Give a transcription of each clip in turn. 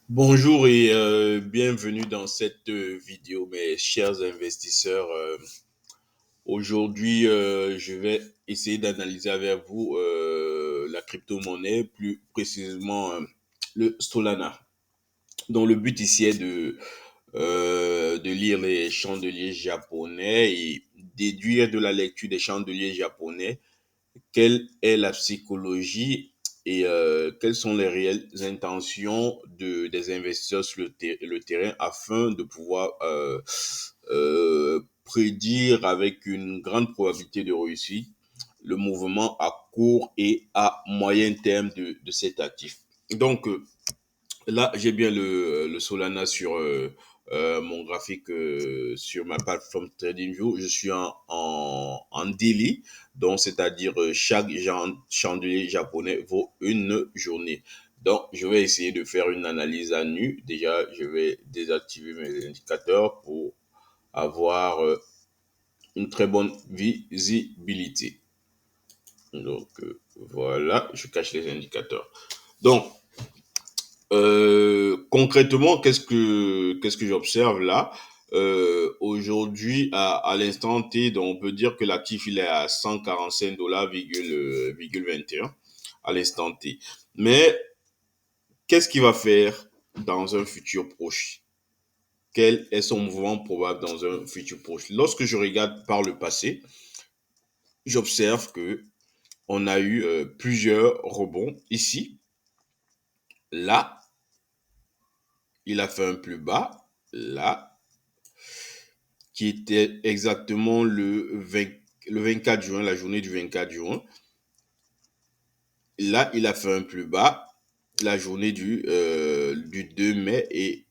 Bonjour et bienvenue dans cette vidéo, mes chers investisseurs. Aujourd'hui, je vais essayer d'analyser avec vous la crypto-monnaie, plus précisément le Solana. Donc, le but ici est de lire les chandeliers japonais et déduire de la lecture des chandeliers japonais quelle est la psychologie et quelles sont les réelles intentions des investisseurs sur le terrain afin de pouvoir prédire avec une grande probabilité de réussite le mouvement à court et à moyen terme de cet actif. Donc, là, j'ai bien le Solana sur mon graphique sur ma plateforme TradingView. Je suis en daily, donc c'est-à-dire chaque chandelier japonais vaut une journée. Donc, je vais essayer de faire une analyse à nu. Déjà, je vais désactiver mes indicateurs pour avoir une très bonne visibilité. Donc, voilà, je cache les indicateurs. Donc, concrètement, qu'est-ce que j'observe là? Aujourd'hui, à l'instant T, donc on peut dire que l'actif il est à 145 dollars virgule 21 à l'instant T. Mais qu'est-ce qu'il va faire dans un futur proche? Quel est son mouvement probable dans un futur proche? Lorsque je regarde par le passé, j'observe que on a eu plusieurs rebonds ici, là, il a fait un plus bas, là, qui était exactement le 24 juin, la journée du 24 juin. Là, il a fait un plus bas la journée du 2 mai. Et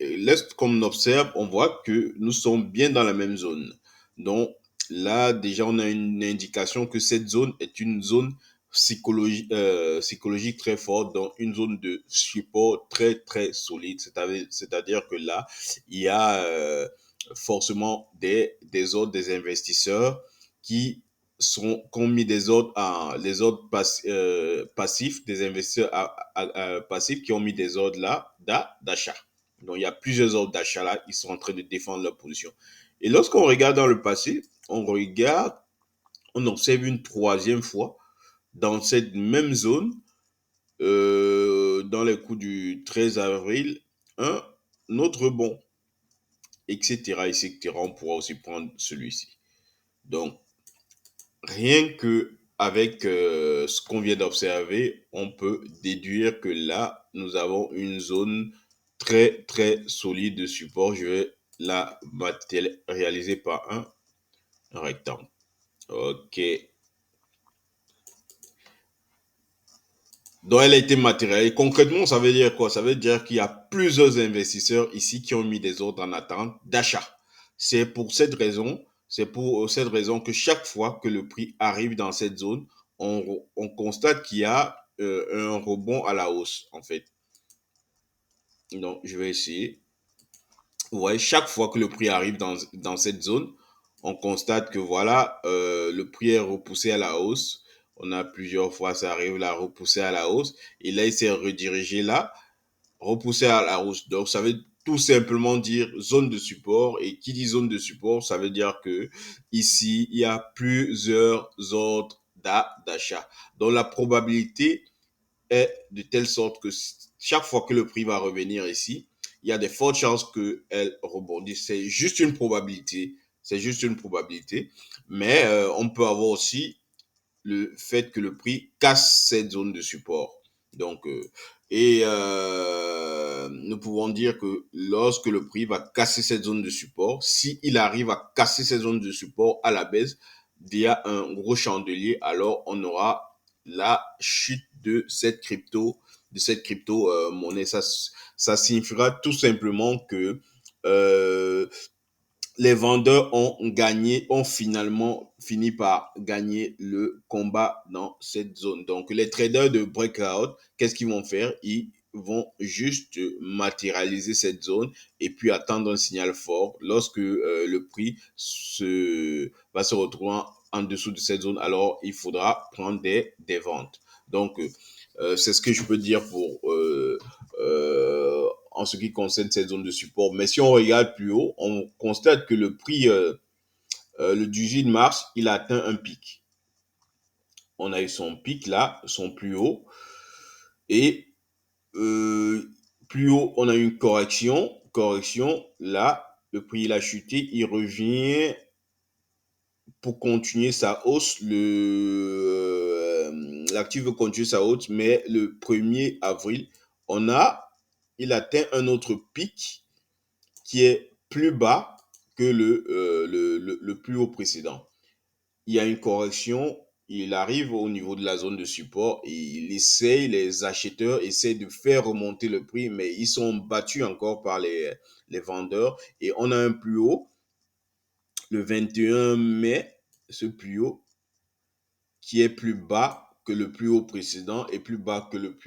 comme on observe, on voit que nous sommes bien dans la même zone. Donc là, déjà, on a une indication que cette zone est une zone psychologique très forte, donc une zone de support très, très solide. C'est-à-dire que là, il y a forcément des ordres des investisseurs qui ont mis des ordres passifs, des investisseurs passifs qui ont mis des ordres là d'achat. Donc, il y a plusieurs ordres d'achat là, ils sont en train de défendre leur position. Et lorsqu'on regarde dans le passé, on observe une troisième fois dans cette même zone, dans les coups du 13 avril, un autre rebond, etc., etc. On pourra aussi prendre celui-ci. Donc, rien que avec ce qu'on vient d'observer, on peut déduire que là, nous avons une zone très, très solide de support. Je vais la matérialiser par un rectangle. OK. Donc, elle a été matérialisée. Concrètement, ça veut dire quoi? Ça veut dire qu'il y a plusieurs investisseurs ici qui ont mis des ordres en attente d'achat. C'est pour cette raison que chaque fois que le prix arrive dans cette zone, on constate qu'il y a un rebond à la hausse, en fait. Donc, je vais essayer. Ouais, chaque fois que le prix arrive dans cette zone, on constate que voilà, le prix est repoussé à la hausse. On a plusieurs fois, ça arrive là, repoussé à la hausse. Et là, il s'est redirigé là, repoussé à la hausse. Donc, ça veut tout simplement dire zone de support. Et qui dit zone de support, ça veut dire que ici, il y a plusieurs ordres d'achat. Donc, la probabilité est de telle sorte que chaque fois que le prix va revenir ici, il y a de fortes chances qu'elle rebondisse. C'est juste une probabilité. C'est juste une probabilité. Mais on peut avoir aussi le fait que le prix casse cette zone de support. Donc, nous pouvons dire que lorsque le prix va casser cette zone de support, s'il arrive à casser cette zone de support à la baisse via un gros chandelier, alors on aura la chute de cette crypto monnaie. Ça signifiera tout simplement que euh, les vendeurs ont finalement fini par gagner le combat dans cette zone. Donc, les traders de breakout, qu'est-ce qu'ils vont faire? Ils vont juste matérialiser cette zone et puis attendre un signal fort. Lorsque le prix va se retrouver en dessous de cette zone, alors il faudra prendre des ventes. Donc, c'est ce que je peux dire pour en ce qui concerne cette zone de support. Mais si on regarde plus haut, on constate que le prix le 18 mars, il a atteint un pic. On a eu son pic là, son plus haut. Et plus haut, on a eu une correction. Correction, là, le prix il a chuté. Il revient pour continuer sa hausse. L'actif veut continuer sa hausse, mais le 1er avril, il atteint un autre pic qui est plus bas que le plus haut précédent. Il y a une correction, il arrive au niveau de la zone de support et les acheteurs essaient de faire remonter le prix, mais ils sont battus encore par les vendeurs. Et on a un plus haut, le 21 mai, ce plus haut, qui est plus bas que le plus haut précédent et plus bas que le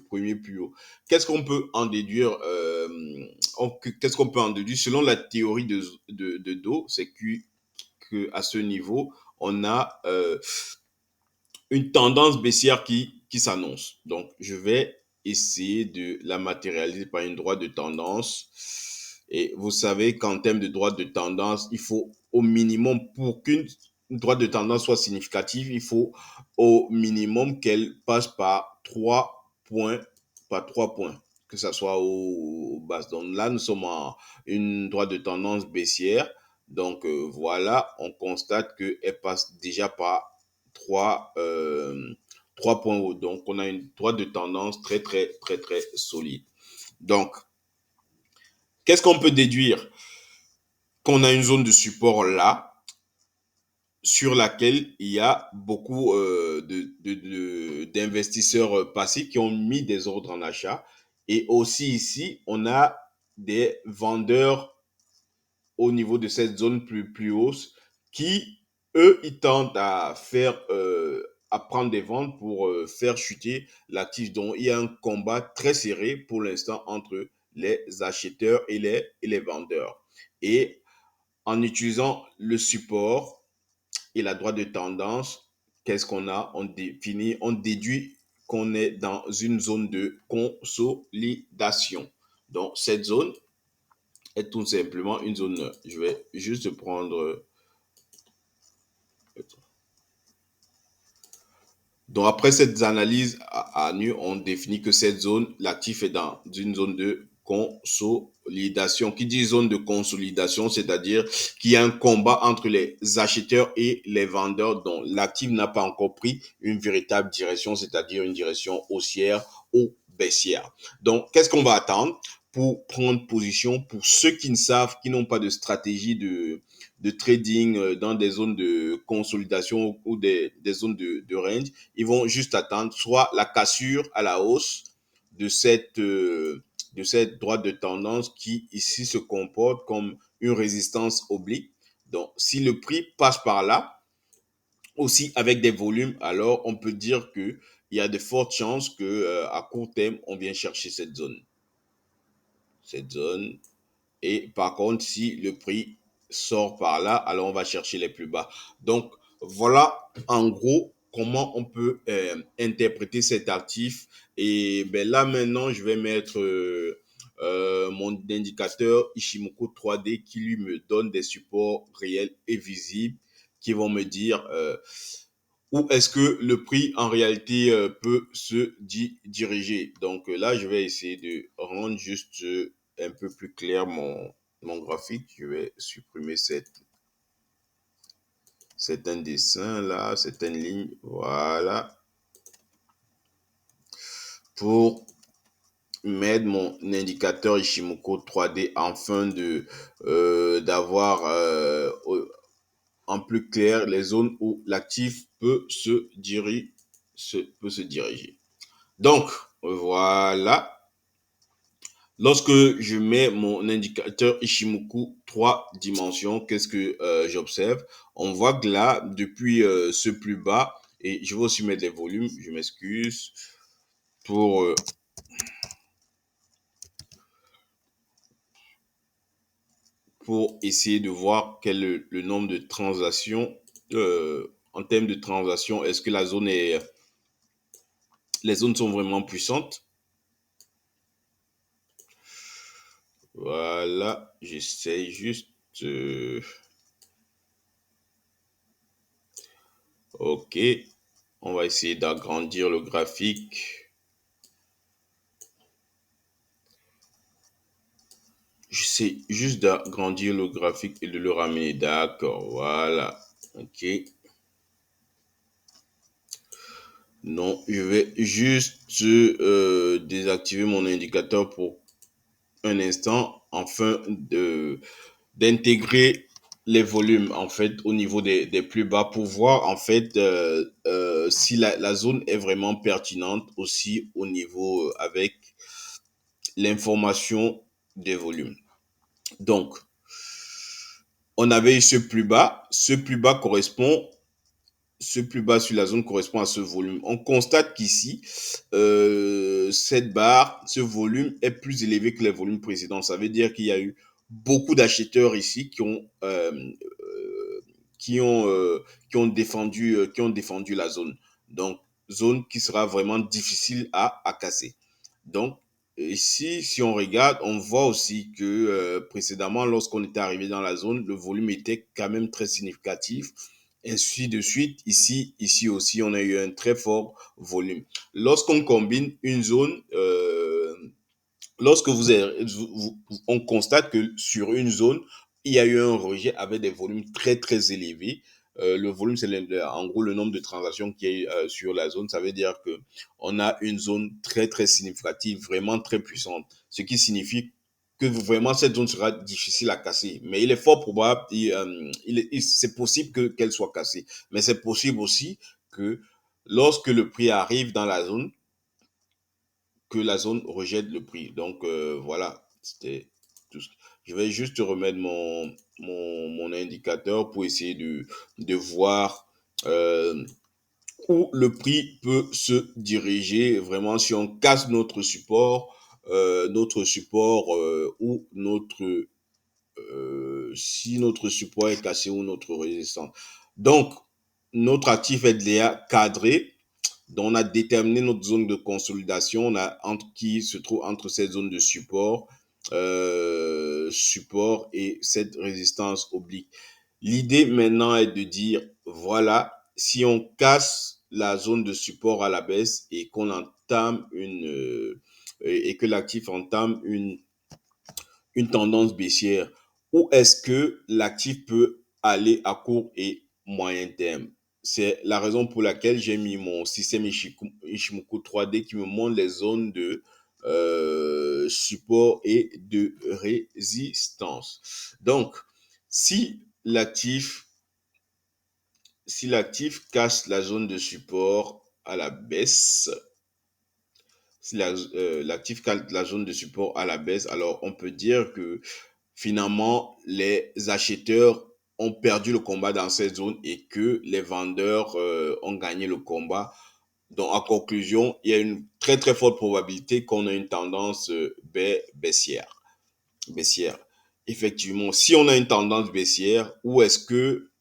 premier plus haut. Qu'est-ce qu'on peut en déduire qu'est-ce qu'on peut en déduire selon la théorie de Do, c'est que à ce niveau, on a une tendance baissière qui s'annonce. Donc, je vais essayer de la matérialiser par une droite de tendance. Et vous savez qu'en termes de droite de tendance, il faut au minimum, pour qu'une droite de tendance soit significative, il faut au minimum qu'elle passe par 3 points, que ce soit au bas. Donc là, nous sommes en une droite de tendance baissière. Donc voilà, on constate qu'elle passe déjà par 3 points hauts. Donc on a une droite de tendance très, très, très, très solide. Donc, qu'est-ce qu'on peut déduire? Qu'on a une zone de support là, sur laquelle il y a beaucoup d'investisseurs passifs qui ont mis des ordres en achat. Et aussi ici, on a des vendeurs au niveau de cette zone plus haute qui, eux, ils tentent à prendre des ventes pour faire chuter l'actif. Donc, il y a un combat très serré pour l'instant entre les acheteurs et les vendeurs. Et en utilisant le support et la droite de tendance, qu'est-ce qu'on a? On déduit qu'on est dans une zone de consolidation. Donc, cette zone est tout simplement une zone. Je vais juste prendre. Donc, après cette analyse à nu, on définit que cette zone, l'actif est dans une zone de consolidation. Qui dit zone de consolidation, c'est-à-dire qu'il y a un combat entre les acheteurs et les vendeurs dont l'actif n'a pas encore pris une véritable direction, c'est-à-dire une direction haussière ou baissière. Donc, qu'est-ce qu'on va attendre pour prendre position pour ceux qui ne savent, qui n'ont pas de stratégie de trading dans des zones de consolidation ou des zones de range? Ils vont juste attendre soit la cassure à la hausse de cette droite de tendance qui ici se comporte comme une résistance oblique. Donc, si le prix passe par là, aussi avec des volumes, alors on peut dire qu'il y a de fortes chances que à court terme, on vient chercher cette zone. Cette zone. Et par contre, si le prix sort par là, alors on va chercher les plus bas. Donc, voilà en gros comment on peut interpréter cet actif. Et ben là, maintenant, je vais mettre mon indicateur Ishimoku 3D qui lui me donne des supports réels et visibles qui vont me dire où est-ce que le prix en réalité peut se diriger. Donc là, je vais essayer de rendre juste un peu plus clair mon graphique. Je vais supprimer cet dessin là, certaines lignes. Voilà. Pour mettre mon indicateur Ishimoku 3D afin d'avoir en plus clair les zones où l'actif peut se diriger. Donc, voilà. Lorsque je mets mon indicateur Ishimoku 3 dimensions, qu'est-ce que j'observe? On voit que là, depuis ce plus bas, et je vais aussi mettre des volumes, je m'excuse, pour essayer de voir quel est le nombre de transactions. En termes de transactions, est-ce que les zones sont vraiment puissantes? Voilà, j'essaie juste. Ok, on va essayer d'agrandir le graphique. J'essaie juste d'agrandir le graphique et de le ramener. D'accord, voilà. Ok. Non, je vais juste désactiver mon indicateur pour un instant afin d'intégrer les volumes en fait au niveau des plus bas pour voir en fait si la zone est vraiment pertinente aussi au niveau avec l'information des volumes. Donc, on avait eu ce plus bas correspond ce plus bas sur la zone correspond à ce volume. On constate qu'ici, cette barre, ce volume est plus élevé que les volumes précédents. Ça veut dire qu'il y a eu beaucoup d'acheteurs ici qui ont, euh, qui ont défendu la zone. Donc, zone qui sera vraiment difficile à casser. Donc, ici, si on regarde, on voit aussi que précédemment, lorsqu'on était arrivé dans la zone, le volume était quand même très significatif. Ainsi de suite, ici aussi, on a eu un très fort volume. Lorsqu'on combine une zone, lorsque on constate que sur une zone, il y a eu un rejet avec des volumes très, très élevés. Le volume, c'est en gros le nombre de transactions qui est sur la zone. Ça veut dire que on a une zone très, très significative, vraiment très puissante. Ce qui signifie que vraiment cette zone sera difficile à casser. Mais il est fort probable, c'est possible qu'elle soit cassée. Mais c'est possible aussi que lorsque le prix arrive dans la zone, que la zone rejette le prix. Donc voilà, c'était tout ce que... Je vais juste remettre mon indicateur pour essayer de voir où le prix peut se diriger vraiment si on casse notre support ou si notre support est cassé ou notre résistance. Donc, notre actif LDA cadré, donc on a déterminé notre zone de consolidation qui se trouve entre cette zone de support et cette résistance oblique. L'idée maintenant est de dire, voilà, si on casse la zone de support à la baisse et qu'on entame et que l'actif entame une tendance baissière, où est-ce que l'actif peut aller à court et moyen terme? C'est la raison pour laquelle j'ai mis mon système Ishimoku 3D qui me montre les zones de support et de résistance. Donc, si l'actif casse la zone de support à la baisse, si l'actif casse la zone de support à la baisse, alors on peut dire que finalement, les acheteurs ont perdu le combat dans cette zone et que les vendeurs ont gagné le combat. Donc, en conclusion, il y a une très, très forte probabilité qu'on ait une tendance baissière. baissière. Effectivement, si on a une tendance baissière, où est-ce que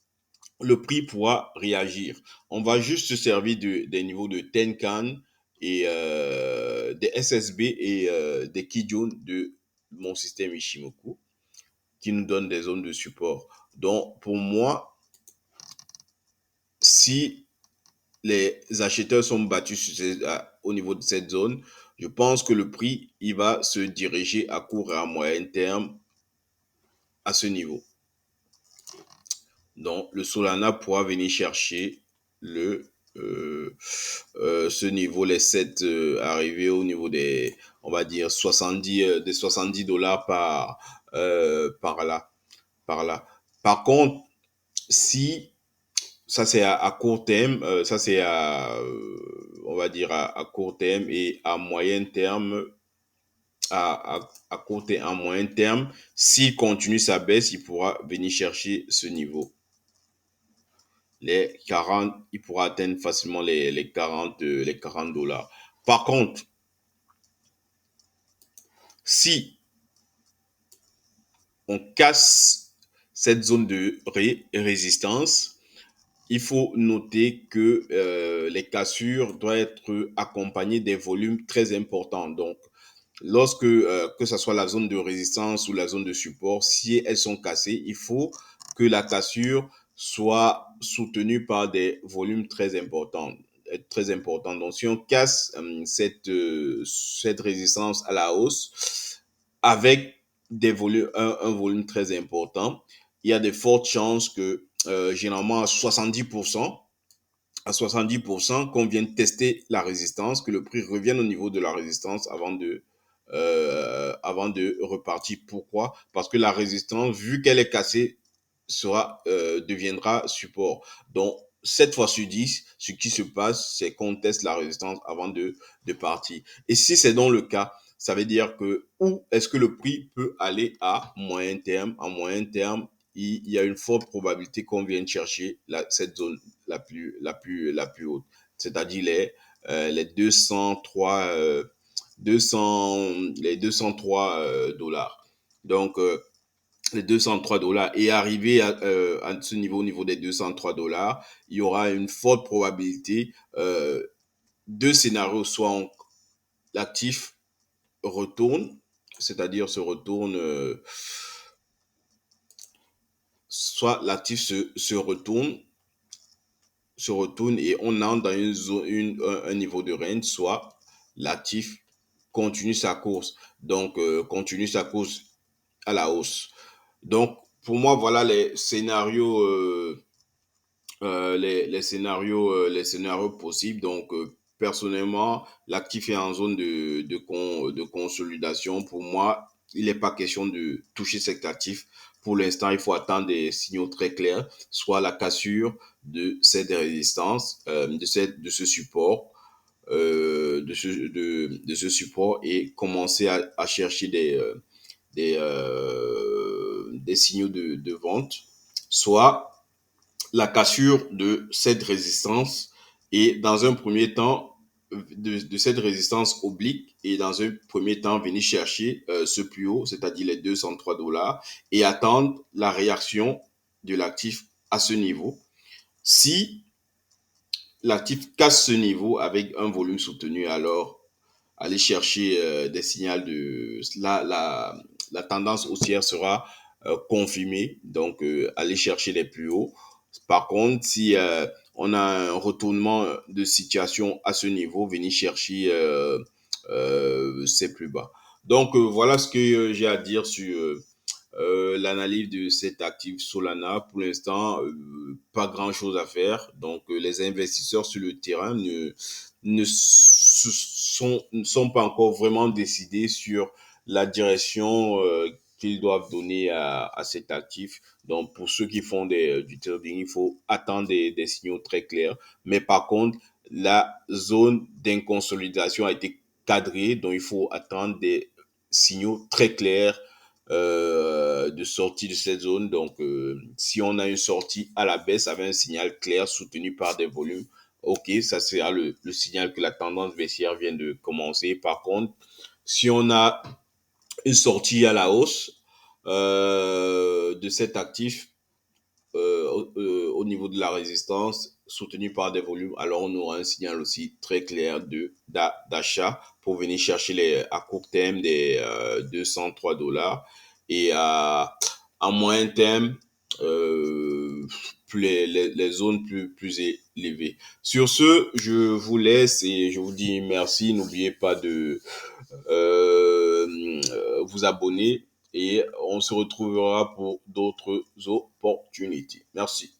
le prix pourra réagir? On va juste se servir des niveaux de Tenkan et des SSB et des Kijun de mon système Ishimoku qui nous donne des zones de support. Donc, pour moi, si les acheteurs sont battus au niveau de cette zone, je pense que le prix, il va se diriger à court et à moyen terme à ce niveau. Donc, le Solana pourra venir chercher ce niveau, les 7 arriver au niveau on va dire, des 70 dollars par là. Par là. Par contre, si ça c'est à court terme, ça c'est on va dire à court terme et à moyen terme, à court et à moyen terme, s'il continue sa baisse, il pourra venir chercher ce niveau. Les 40, il pourra atteindre facilement les 40 dollars. Par contre, si on casse cette zone de résistance, il faut noter que les cassures doivent être accompagnées des volumes très importants. Donc, lorsque, que ce soit la zone de résistance ou la zone de support, si elles sont cassées, il faut que la cassure soit soutenue par des volumes très importants. Très importants. Donc, si on casse cette résistance à la hausse avec un volume très important, il y a de fortes chances que, généralement à 70% qu'on vienne tester la résistance, que le prix revienne au niveau de la résistance avant de repartir. Pourquoi? Parce que la résistance, vu qu'elle est cassée, deviendra support. Donc, 7 fois sur 10, ce qui se passe, c'est qu'on teste la résistance avant de partir. Et si c'est dans le cas, ça veut dire que où est-ce que le prix peut aller à moyen terme? À moyen terme, il y a une forte probabilité qu'on vienne chercher cette zone la plus haute, c'est-à-dire les 203, 203 dollars. Donc, les 203 dollars et arriver à ce niveau, au niveau des 203 dollars, il y aura une forte probabilité, deux scénarios, soit l'actif retourne, c'est-à-dire se retourne, soit l'actif se retourne et on entre dans une zone, un niveau de range, soit l'actif continue sa course. Donc, continue sa course à la hausse. Donc, pour moi, voilà les scénarios possibles. Donc, personnellement, l'actif est en zone de consolidation. Pour moi, il n'est pas question de toucher cet actif. Pour l'instant, il faut attendre des signaux très clairs, soit la cassure de cette résistance, de ce support, de ce support et commencer à chercher des signaux de vente, soit la cassure de cette résistance et dans un premier temps de cette résistance oblique et dans un premier temps venir chercher ce plus haut, c'est-à-dire les 203 dollars et attendre la réaction de l'actif à ce niveau. Si l'actif casse ce niveau avec un volume soutenu, alors aller chercher des signaux de la tendance haussière sera confirmée, donc aller chercher les plus hauts. Par contre, si on a un retournement de situation à ce niveau, venir chercher c'est plus bas. Donc voilà ce que j'ai à dire sur l'analyse de cet actif Solana. Pour l'instant, pas grand-chose à faire. Donc, les investisseurs sur le terrain ne sont pas encore vraiment décidés sur la direction qu'ils doivent donner à cet actif. Donc, pour ceux qui font du trading, il faut attendre des signaux très clairs. Mais par contre, la zone d'inconsolidation a été cadrée, donc il faut attendre des signaux très clairs de sortie de cette zone. Donc, si on a une sortie à la baisse avec un signal clair soutenu par des volumes, ok, ça sera le signal que la tendance baissière vient de commencer. Par contre, si on a une sortie à la hausse de cet actif au niveau de la résistance soutenu par des volumes, alors on aura un signal aussi très clair d'achat pour venir chercher à court terme des 203 dollars et à moyen terme les zones plus élevées. Sur ce, je vous laisse et je vous dis merci. N'oubliez pas de vous abonner et on se retrouvera pour d'autres opportunités. Merci.